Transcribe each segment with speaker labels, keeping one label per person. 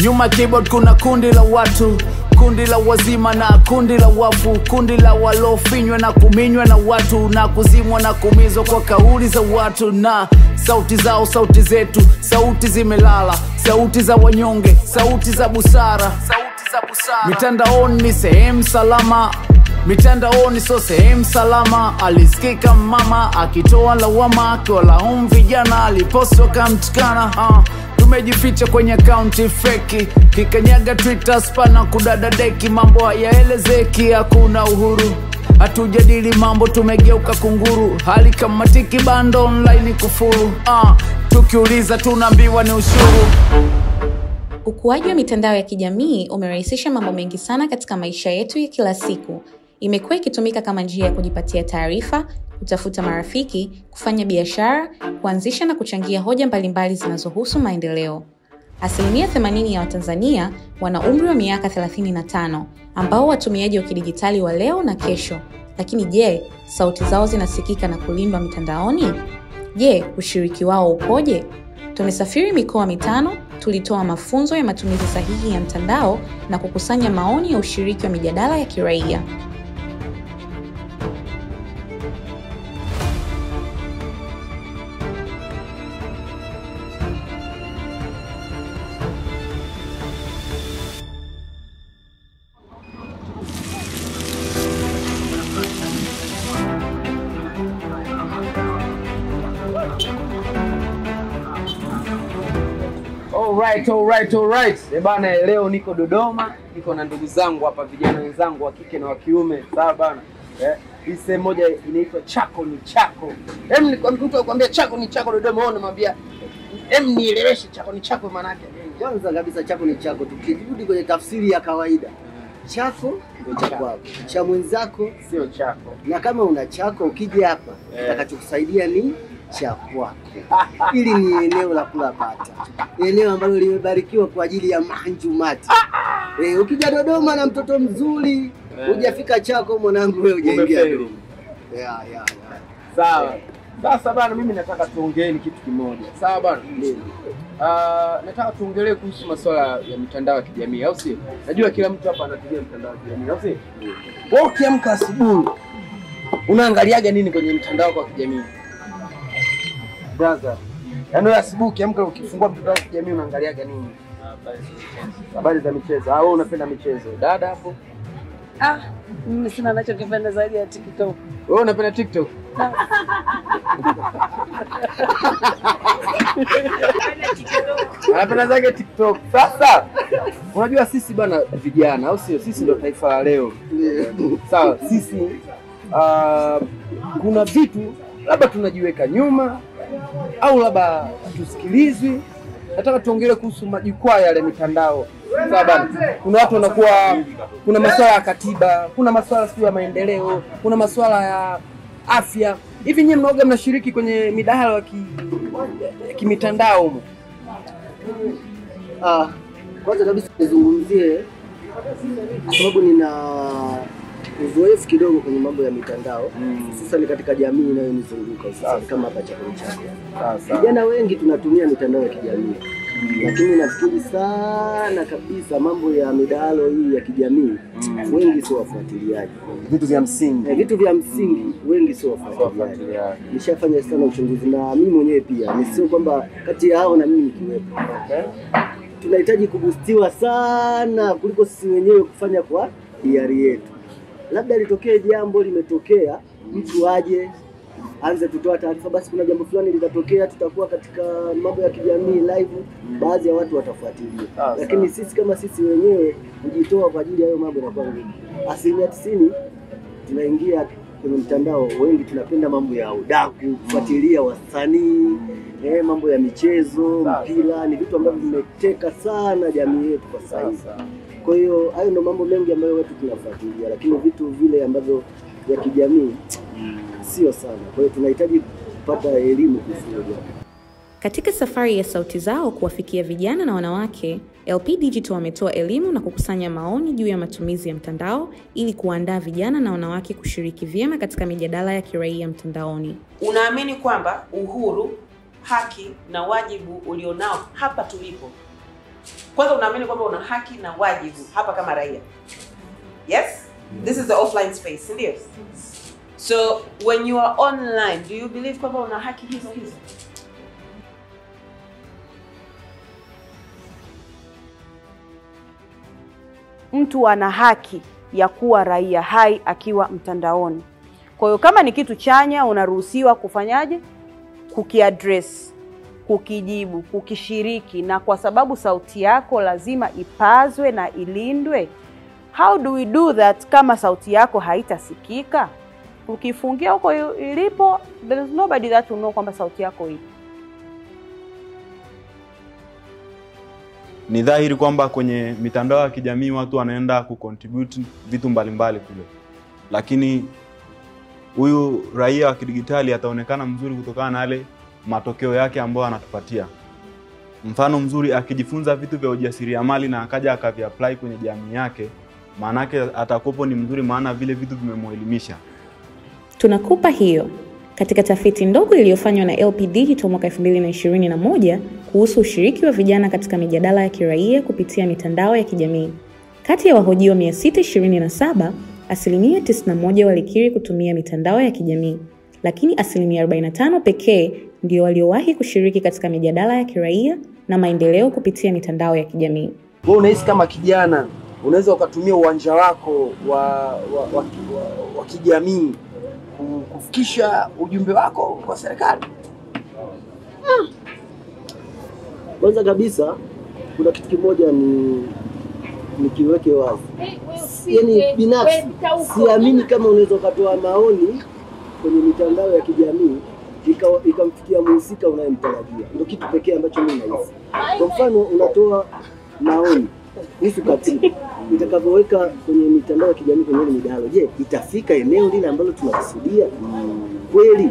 Speaker 1: Nyuma keyboard kuna kundi la watu, kundi la wazima na kundi la wafu, kundi la walofinywa na kuminywa na watu, na kuzimwa na kumizwa kwa kauli za watu, na sauti zao sauti zetu, sauti zimelala, sauti za wanyonge, sauti za busara. Mitandaoni ni sehemu salama, mitandaoni so sehemu salama. Alisikika mama akitoa lawama kwa laumu vijana alipostoka mtukana. Tumejificha kwenye akaunti feki, kikanyaga Twitter spana kudada deki, mambo hayaelezeki, hakuna uhuru. Hatujadili mambo, tumegeuka kunguru, hali kama tiki bando online kufuru. Tukiuliza tunaambiwa ni ushuru.
Speaker 2: Ukuaji wa mitandao ya kijamii umerahisisha mambo mengi sana katika maisha yetu ya kila siku. Imekuwa ikitumika kama njia ya kujipatia taarifa, kutafuta marafiki, kufanya biashara, kuanzisha na kuchangia hoja mbalimbali zinazohusu maendeleo. 80% ya Watanzania wana umri wa miaka 35, ambao watumiaji wa kidijitali wa leo na kesho. Lakini je, sauti zao zinasikika na kulindwa mitandaoni? Je, ushiriki wao upoje? Tumesafiri mikoa 5, tulitoa mafunzo ya matumizi sahihi ya mtandao na kukusanya maoni ya ushiriki wa mijadala ya kiraia.
Speaker 3: Alright. Bana, leo niko Dodoma, niko na ndugu zangu hapa, vijana wenzangu wa kike na wa kiume. Sawa bana. Hii sehemu moja inaitwa Chako ni Chako. Mtu akwambia Chako ni Chako Dodoma, wewe unamwambia nieleweshe Chako ni Chako maana yake.
Speaker 4: Kwanza kabisa Chako ni Chako, tukirudi kwenye tafsiri ya kawaida, chako ndio cha kwako, cha mwenzako
Speaker 3: sio chako.
Speaker 4: Na kama una chako ukija hapa, kitakachokusaidia ni cha kwako. Hili ni eneo la kula bata, eneo ambalo limebarikiwa kwa ajili ya manjumati. Ukija Dodoma na mtoto mzuri, hujafika Chako mwanangu, wewe hujaingia Dodoma.
Speaker 3: Sawa. Sasa bana, mimi nataka tuongeeni kitu kimoja. Sawa bana? Nataka tuongelee kuhusu masuala ya mitandao ya kijamii, au sio? Najua kila mtu hapa anatumia mitandao ya kijamii, au sio? Wewe ukiamka asubuhi, unaangaliaga nini kwenye mitandao ya kijamii? Brother, yaani asubuhi ukiamka ukifungua mtandao wa kijamii unaangaliaga nini? Habari za michezo. Wewe unapenda michezo? Dada hapo?
Speaker 5: Mimi sina ninachokipenda zaidi ya TikTok.
Speaker 3: Wewe unapenda TikTok? Anapenda zake TikTok. Sasa unajua sisi bana vijana, au sio? Sisi ndio taifa la leo. Sawa, sisi kuna vitu labda tunajiweka nyuma au labda tusikilizwi. Nataka tuongelee kuhusu majukwaa yale mitandao. Sawa bana. Kuna watu wanakuwa, kuna masuala ya katiba, kuna masuala sio ya maendeleo, kuna masuala ya afya. Hivi nyinyi mnaoga mnashiriki kwenye midahalo ya kimitandao huko?
Speaker 4: Kwanza kabisa nizungumzie, kwa sababu nina uzoefu kidogo kwenye mambo ya mitandao, sasa ni katika jamii inayonizunguka sasa kama hapa Chako ni Chako. Vijana wengi tunatumia mitandao ya kijamii, lakini nafikiri sana kabisa mambo ya midahalo hii ya kijamii wengi sio wafuatiliaji.
Speaker 3: Vitu vya msingi.
Speaker 4: Vitu vya msingi wengi sio wafuatiliaji. Nishafanya sana uchunguzi na mimi mwenyewe pia. Ni sio kwamba kati ya hao na mimi nikiwepo. Tunahitaji kubustiwa sana kuliko sisi wenyewe kufanya kwa hiari yetu. Labda litokee jambo limetokea, mtu aje anze kutoa taarifa, basi kuna jambo fulani litatokea, tutakuwa katika mambo ya kijamii live, baadhi ya watu watafuatilia. Lakini sisi kama sisi wenyewe kujitoa kwa ajili ya hayo mambo yanakuwa ngumu. 90% tunaingia kwenye mtandao, wengi tunapenda mambo ya udaku, kufuatilia wasanii, mambo ya michezo, mpira, ni vitu ambavyo vimeteka sana jamii yetu kwa sasa. Kwa hiyo hayo ndio mambo mengi ambayo watu tunafuatilia, lakini vitu vile ambavyo vya kijamii sio sana. Kwa hiyo tunahitaji kupata elimu kuhusu.
Speaker 2: Katika safari ya sauti zao kuwafikia vijana na wanawake, LP Digital wametoa elimu na kukusanya maoni juu ya matumizi ya mtandao ili kuandaa vijana na wanawake kushiriki vyema katika mijadala ya kiraia mtandaoni.
Speaker 6: Unaamini kwamba uhuru, haki na wajibu ulionao hapa tulipo? Kwanza unaamini kwamba una haki na wajibu hapa kama raia? Yes? This is the offline space, ndio? So when you are online, do you believe kwamba una haki hizo?
Speaker 5: Mtu ana haki ya kuwa raia hai akiwa mtandaoni. Kwa hiyo kama ni kitu chanya, unaruhusiwa kufanyaje? Kukiaddress, kukijibu, kukishiriki, na kwa sababu sauti yako lazima ipazwe na ilindwe. How do we do that kama sauti yako haitasikika? Ukifungia huko ilipo, there is nobody that will know kwamba sauti yako ipo.
Speaker 7: Ni dhahiri kwamba kwenye mitandao ya kijamii watu wanaenda kucontribute vitu mbalimbali kule. Lakini huyu raia wa kidijitali ataonekana mzuri kutokana na yale matokeo yake ambayo anatupatia. Mfano mzuri, akijifunza vitu vya ujasiriamali na akaja akaviapply kwenye jamii yake, maana yake atakopo ni mzuri, maana vile vitu vimemuelimisha.
Speaker 2: Tunakupa hiyo katika tafiti ndogo iliyofanywa na LP Digital mwaka 2021 kuhusu ushiriki wa vijana katika mijadala ya kiraia kupitia mitandao ya kijamii. Kati ya wahojiwa 627, asilimia 91 walikiri kutumia mitandao ya kijamii, lakini asilimia 45 pekee ndio waliowahi kushiriki katika mijadala ya kiraia na maendeleo kupitia mitandao ya kijamii.
Speaker 3: Wewe unahisi kama kijana unaweza ukatumia uwanja wako wa kijamii kufikisha ujumbe wako kwa serikali?
Speaker 4: Kwanza kabisa kuna kitu kimoja nikiweke wazi. Yaani binafsi siamini kama unaweza kutoa maoni kwenye mitandao ya kijamii ikamfikia mhusika unayemtarajia. Ndio kitu pekee ambacho mimi nahisi. Kwa mfano unatoa maoni kuhusu katiba, utakavyoweka kwenye mitandao ya kijamii kwenye midahalo, je, itafika eneo lile ambalo tunakusudia? Kweli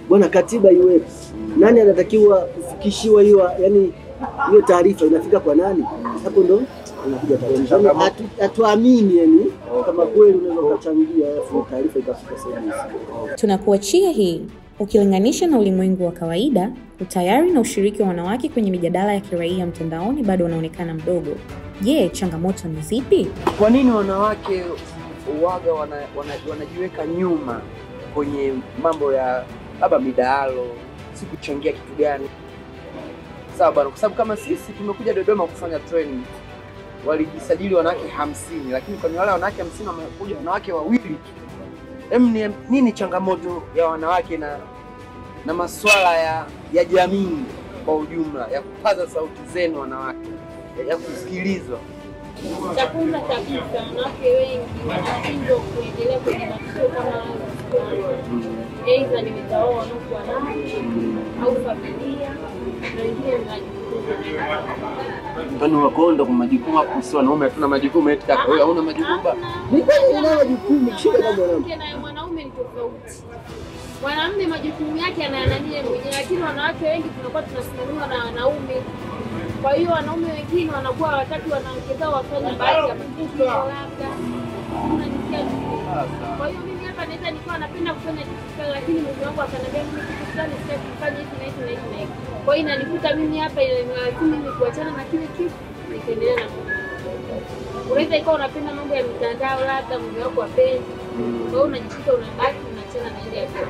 Speaker 4: bwana, katiba iwepo, nani anatakiwa kufikishiwa hiyo, yani hiyo taarifa inafika kwa nani? Hapo ndo unakuja taarifa. Hatuamini yani kama kweli unaweza kuchangia taarifa ikafika sehemu.
Speaker 2: Tunakuachia hii. Ukilinganisha na ulimwengu wa kawaida, utayari na ushiriki wa wanawake kwenye mijadala ya kiraia mtandaoni bado unaonekana mdogo. Je, changamoto ni zipi?
Speaker 3: Kwa nini wanawake uwaga wanajiweka nyuma kwenye mambo ya labda midahalo, si kuchangia kitu gani? Sawa bwana, kwa sababu kama sisi tumekuja Dodoma kufanya training, walijisajili wanawake 50, lakini kwa wale wanawake 50 wamekuja wanawake wawili. Nini changamoto ya wanawake na masuala ya jamii kwa ujumla, ya kupaza sauti zenu wanawake, ya kusikilizwa?
Speaker 8: Chakula kabisa, wanawake wengi wanashindwa kuendelea kwenye matukio kama hayo. Aidha ni mitaoa wanaokuwa nayo au familia, na wengine
Speaker 3: Kwani wakonda kwa majukumu hapo, si wanaume hatuna majukumu eti kaka wewe hauna majukumu ba.
Speaker 4: Ni kweli una majukumu, shida kama mwanamke.
Speaker 8: Na mwanaume ni tofauti. Mwanamume majukumu yake anayanania mwenyewe, lakini wanawake wengi tunakuwa tunasimamiwa na wanaume. Kwa hiyo wanaume wengine wanakuwa wakati wanawake zao wafanya baadhi ya matukio labda. Kwa hiyo mimi hapa naweza nilikuwa napenda kufanya kitu fulani, lakini mume wangu akaniambia mimi kitu fulani sitaki kufanya hivi na hivi na hivi na hivi. Kwa hiyo inanikuta mimi hapa ile lazima mimi kuachana na kile kitu nikaendelea na mambo. Unaweza ikawa unapenda mambo ya mitandao labda mume wako apendi. Kwa hiyo unajikuta unabaki unaachana na ile yako.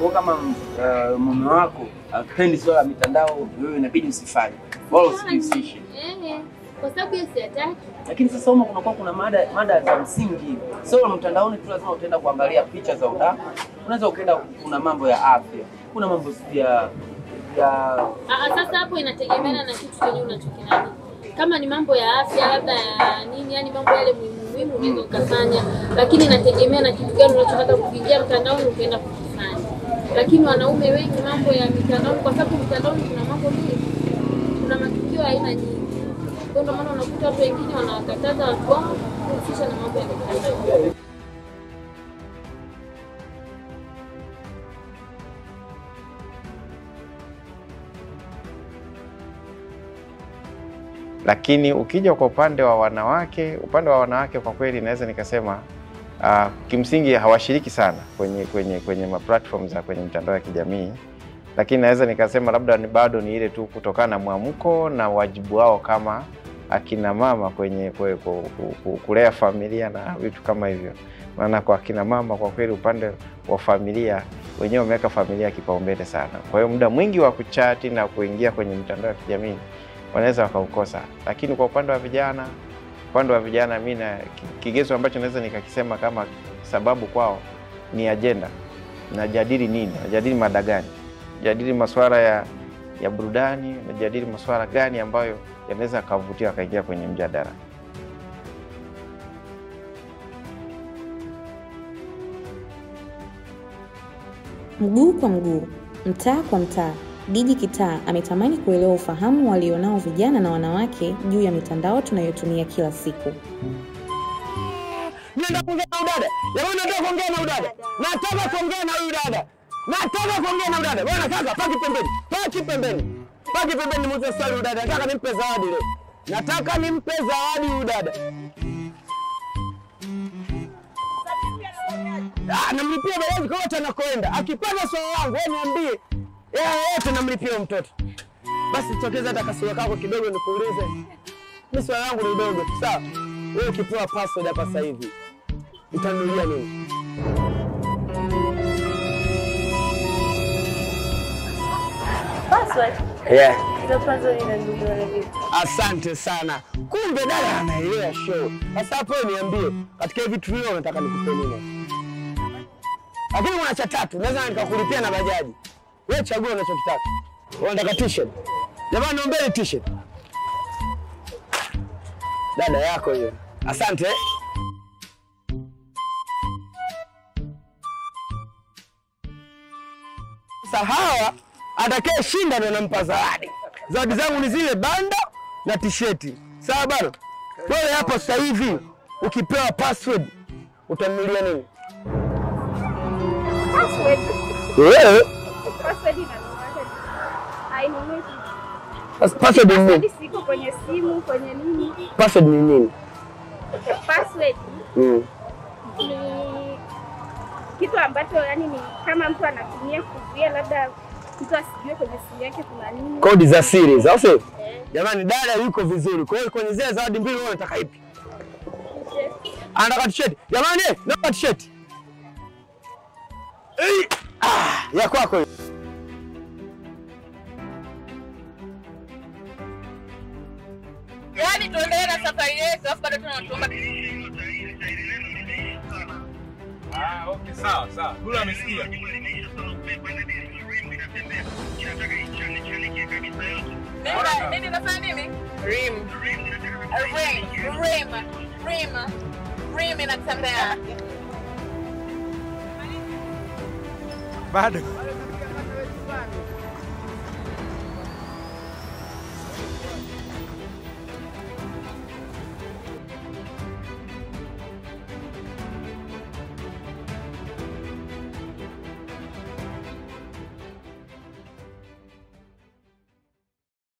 Speaker 3: Kwa kama mume wako apendi swala mitandao, wewe inabidi usifanye. Wala usijihusishe.
Speaker 8: Kwa sababu yeye siyataki.
Speaker 3: Lakini sasa huko kunakuwa kuna mada za msingi. Sio mtandaoni tu lazima utaenda kuangalia picha za udaku. Unaweza ukaenda kuna mambo ya afya. Kuna mambo ya
Speaker 8: sasa hapo inategemeana na kitu chenye unachokinani. Kama ni mambo ya afya labda ya nini, yani mambo yale muhimu unaweza ukafanya, lakini inategemea na kitu gani unachotaka kuingia mtandaoni ukaenda kufanya. Lakini wanaume wengi mambo ya mitandaoni, kwa sababu mtandaoni kuna mambo mengi. Kuna matukio aina nyingi. Kwa ndio maana unakuta watu wengine wanawakataza watu wao kuhusisha na mambo ya mitandao.
Speaker 9: Lakini ukija kwa upande wa wanawake kwa kweli naweza nikasema kimsingi hawashiriki sana kwenye platform za kwenye mitandao ya kijamii, lakini naweza nikasema labda bado ni ile tu kutokana na mwamko na wajibu wao kama akina mama kwenye kulea familia na vitu kama hivyo. Maana kwa akina mama kwa kweli upande wa familia wenyewe wameweka familia kipaumbele sana. Kwa hiyo muda mwingi wa kuchati na kuingia kwenye mitandao ya kijamii wanaweza wakaukosa. Lakini kwa upande wa vijana mimi na kigezo ambacho naweza nikakisema kama sababu kwao ni agenda. Najadili nini? Najadili mada gani? Najadili masuala ya burudani, najadili masuala gani ambayo yanaweza kuvutia akaingia kwenye mjadala.
Speaker 2: Mguu kwa mguu, mtaa kwa mtaa, Didi Kitaa ametamani kuelewa ufahamu walionao vijana na wanawake juu ya mitandao tunayotumia kila siku.
Speaker 3: Nataka kuongea na udada. Jamani, nataka kuongea na udada. Nataka kuongea na huyu dada. Nataka kuongea na udada. Bwana kaka, paki pembeni. Paki pembeni. Paki pembeni, muuze swali udada. Nataka nimpe zawadi leo. Nataka nimpe zawadi udada. Namlipia balozi kote anakoenda. Akipata swali langu wewe niambie. Yote namlipia mtoto. Basi tokeza hata kasura kako kidogo nikuulize. Mimi swali langu ni dogo, sawa? Wewe ukipewa password hapa sasa hivi utanunulia nini?
Speaker 10: Password?
Speaker 3: Yeah.
Speaker 10: Ndio password inanunuliwa hivi.
Speaker 3: Asante sana. Kumbe dada anaelewa show. Sasa hapo niambie, katika hivi vitu leo unataka nikupe nini? Lakini kuna cha tatu, naweza nikakulipia na bajaji. Wewe chagua unachokitaka. Unataka t-shirt? Jamani, naomba t-shirt. Dada yako hiyo. Asante. Sasa hawa atakaye shinda ndo nampa zawadi. Zawadi zangu ni zile banda na t-shirt. Sawa bado? Wewe hapo sasa hivi ukipewa password utanunulia nini?
Speaker 10: Password?
Speaker 3: Wewe?
Speaker 10: Password inanunuliwa. Hainunui.
Speaker 3: Password ni nini?
Speaker 10: Siko kwenye simu, kwenye nini?
Speaker 3: Password ni nini?
Speaker 10: Password ni kitu ambacho yani ni kama mtu anatumia kuzuia labda mtu asijue kwenye simu yake kuna nini.
Speaker 3: Kodi za siri, sawa sawa? Jamani, dada yuko vizuri. Kwa hiyo kwenye zile zawadi mbili wewe unataka ipi? Anataka t-shirt. Jamani, naomba t-shirt. Ya kwako hiyo.
Speaker 11: Yaani tuendelee na safari yetu, afu bado tunatuomba.
Speaker 12: Okay, sawa. Hula amesikia.
Speaker 11: Nini nafanya nini? Rim inatembea.
Speaker 12: Bado.